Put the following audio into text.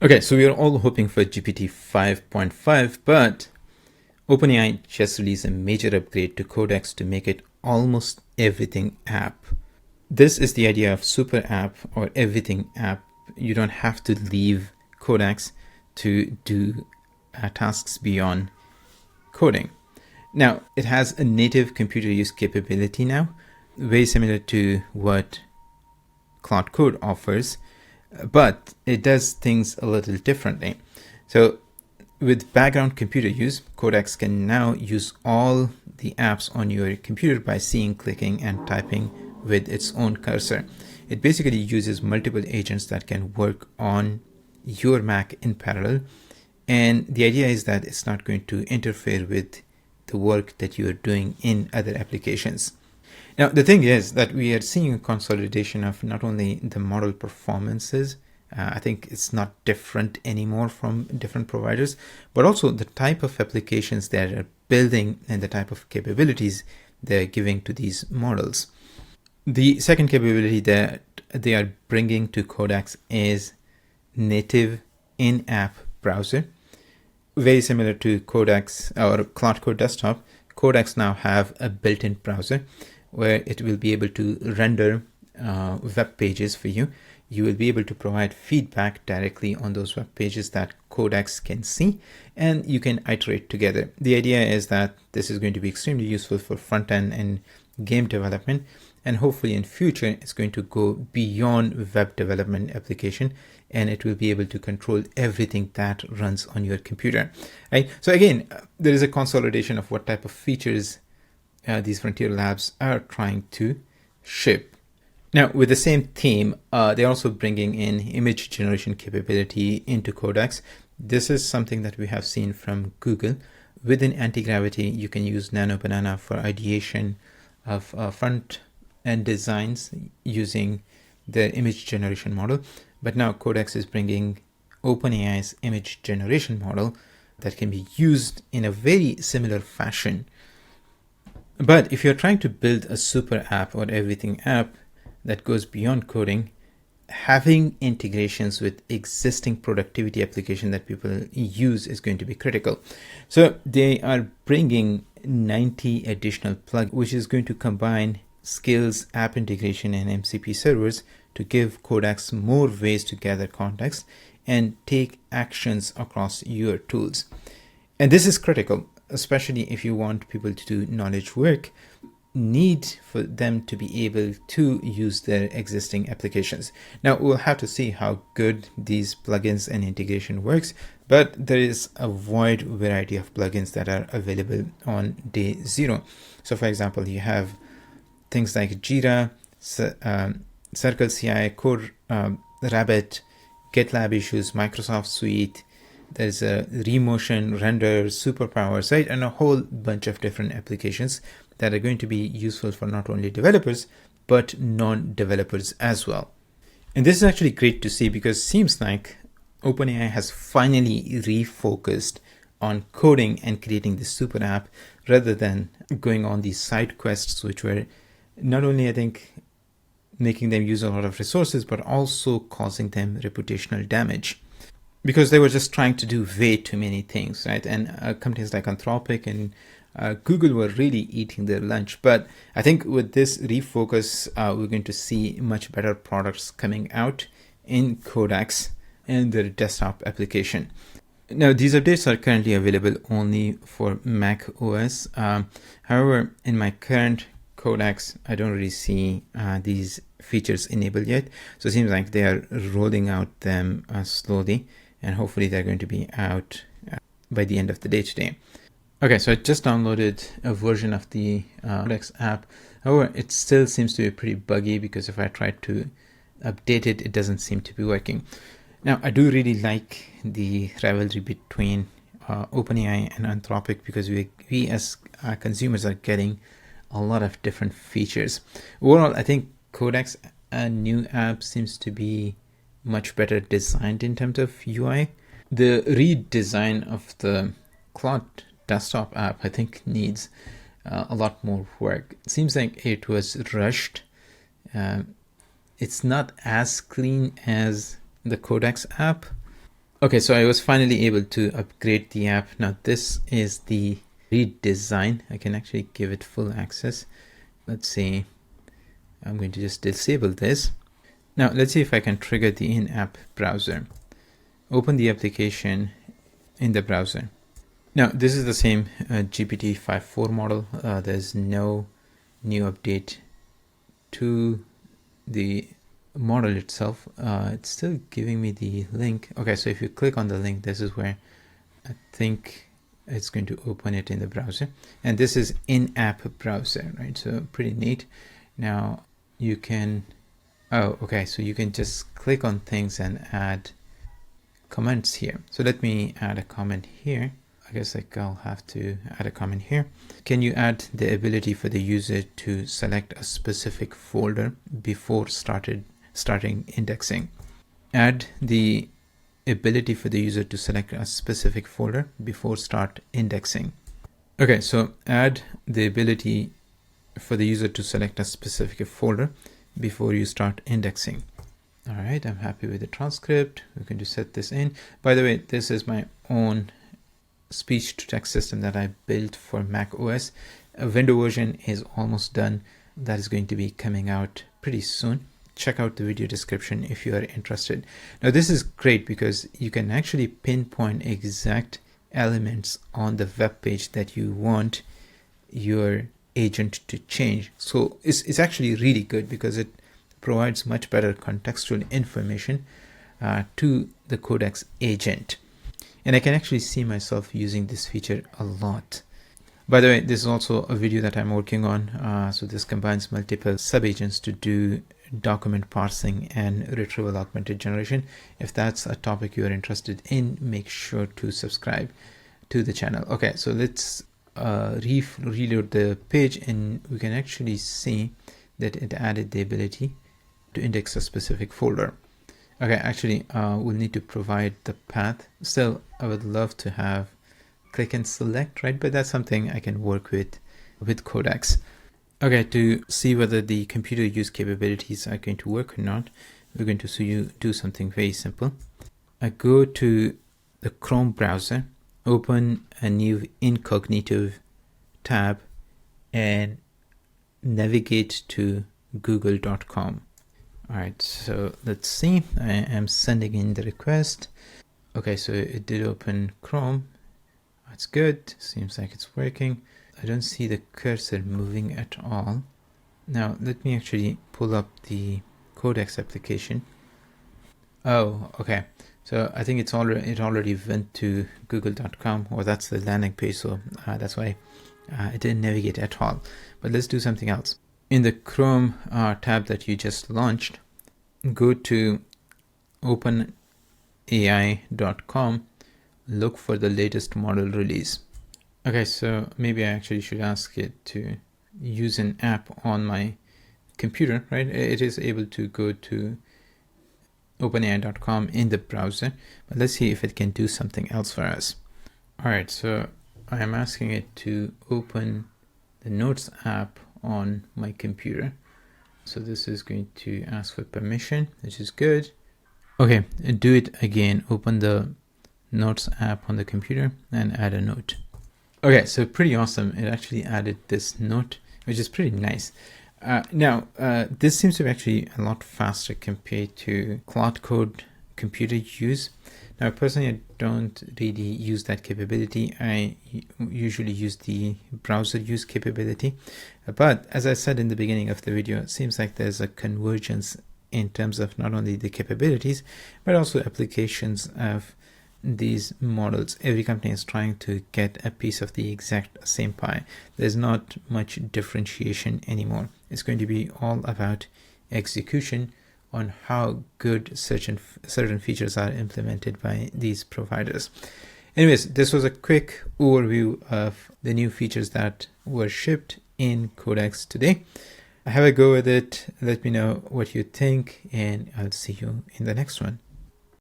Okay, so we are all hoping for GPT 5.5, but OpenAI just released a major upgrade to Codex to make it almost everything app. This is the idea of super app or everything app. You don't have to leave Codex to do tasks beyond coding. Now, it has a native computer use capability now, very similar to what Cloud Code offers, but it does things a little differently. So with background computer use, Codex can now use all the apps on your computer by seeing, clicking, and typing with its own cursor. It basically uses multiple agents that can work on your Mac in parallel. And the idea is that it's not going to interfere with the work that you are doing in other applications. Now, the thing is that we are seeing a consolidation of not only the model performances, I think it's not different anymore from different providers, but also the type of applications that are building and the type of capabilities they're giving to these models. The second capability that they are bringing to Codex is native in-app browser. Very similar to Codex or Cloud Code Desktop, Codex now have a built-in browser where it will be able to render web pages for you. You will be able to provide feedback directly on those web pages that Codex can see, and you can iterate together. The idea is that this is going to be extremely useful for front-end and game development, and hopefully in future it's going to go beyond web development application, and it will be able to control everything that runs on your computer, right? So again, there is a consolidation of what type of features these frontier labs are trying to ship. Now, with the same theme, they're also bringing in image generation capability into Codex. This is something that we have seen from Google. Within anti-gravity, you can use Nano Banana for ideation of front-end designs using their image generation model. But now Codex is bringing OpenAI's image generation model that can be used in a very similar fashion. But if you're trying to build a super app or everything app that goes beyond coding, having integrations with existing productivity application that people use is going to be critical. So they are bringing 90 additional plugins, which is going to combine skills, app integration, and MCP servers to give Codex more ways to gather context and take actions across your tools. And this is critical, especially if you want people to do knowledge work, need for them to be able to use their existing applications. Now, we'll have to see how good these plugins and integration works, but there is a wide variety of plugins that are available on day zero. So for example, you have things like Jira, Circle CI, Code Rabbit, GitLab Issues, Microsoft Suite. There's a Remotion, Render, Superpowers, right? And a whole bunch of different applications that are going to be useful for not only developers, but non-developers as well. And this is actually great to see because it seems like OpenAI has finally refocused on coding and creating this super app rather than going on these side quests, which were not only, I think, making them use a lot of resources, but also causing them reputational damage. Because they were just trying to do way too many things, right? And companies like Anthropic and Google were really eating their lunch. But I think with this refocus, we're going to see much better products coming out in Codex and their desktop application. Now, these updates are currently available only for Mac OS. However, in my current Codex, I don't really see these features enabled yet. So it seems like they are rolling out them slowly. And hopefully they're going to be out by the end of the day today. Okay, so I just downloaded a version of the Codex app. However, it still seems to be pretty buggy because if I try to update it, it doesn't seem to be working. Now, I do really like the rivalry between OpenAI and Anthropic because we as consumers are getting a lot of different features. Overall, I think Codex, a new app, seems to be much better designed in terms of UI. The redesign of the Cloud Desktop app, I think, needs a lot more work. It seems like it was rushed. It's not as clean as the Codex app, Okay, so I was finally able to upgrade the app. Now this is the redesign. I can actually give it full access. Let's see. I'm going to just disable this. Now let's see if I can trigger the in-app browser. Open the application in the browser. Now this is the same GPT 5.4 model. There's no new update to the model itself. It's still giving me the link. Okay, so if you click on the link, this is where I think it's going to open it in the browser. And this is in-app browser, right? So pretty neat. Now you can, okay, so you can just click on things and add comments here. So let me add a comment here. I guess I'll have to add a comment here. Can you add the ability for the user to select a specific folder before starting indexing? Add the ability for the user to select a specific folder before start indexing. Okay, so add the ability for the user to select a specific folder before you start indexing. All right, I'm happy with the transcript. We're going to set this in. By the way, this is my own speech to text system that I built for Mac OS. A window version is almost done. That is going to be coming out pretty soon. Check out the video description if you are interested. Now this is great because you can actually pinpoint exact elements on the web page that you want your agent to change. So it's actually really good because it provides much better contextual information to the Codex agent. And I can actually see myself using this feature a lot. By the way, this is also a video that I'm working on. So this combines multiple sub-agents to do document parsing and retrieval augmented generation. If that's a topic you are interested in, make sure to subscribe to the channel. Okay, so let's reload the page and we can actually see that it added the ability to index a specific folder. Okay, actually, we'll need to provide the path. Still, I would love to have click and select, right? But that's something I can work with Codex. Okay, to see whether the computer use capabilities are going to work or not, we're going to do something very simple. I go to the Chrome browser, open a new incognito tab, and navigate to google.com. All right, so let's see. I am sending in the request. Okay, so it did open Chrome. That's good. Seems like it's working. I don't see the cursor moving at all. Now, let me actually pull up the Codex application. Oh, okay. So I think it already went to google.com, or that's the landing page. So that's why it didn't navigate at all. But let's do something else. In the Chrome tab that you just launched, go to openai.com, look for the latest model release. Okay, so maybe I actually should ask it to use an app on my computer, right? It is able to go to openai.com in the browser, but let's see if it can do something else for us. All right, so I am asking it to open the Notes app on my computer. So this is going to ask for permission, which is good. Okay, do it again. Open the Notes app on the computer and add a note. Okay, so pretty awesome. It actually added this note, which is pretty nice. Now, this seems to be actually a lot faster compared to Cloud Code computer use. Now, personally, I don't really use that capability. I usually use the browser use capability. But as I said in the beginning of the video, it seems like there's a convergence in terms of not only the capabilities, but also applications of these models. Every company is trying to get a piece of the exact same pie. There's not much differentiation anymore. It's going to be all about execution on how good certain features are implemented by these providers. Anyways, this was a quick overview of the new features that were shipped in Codex today. Have a go with it. Let me know what you think, and I'll see you in the next one.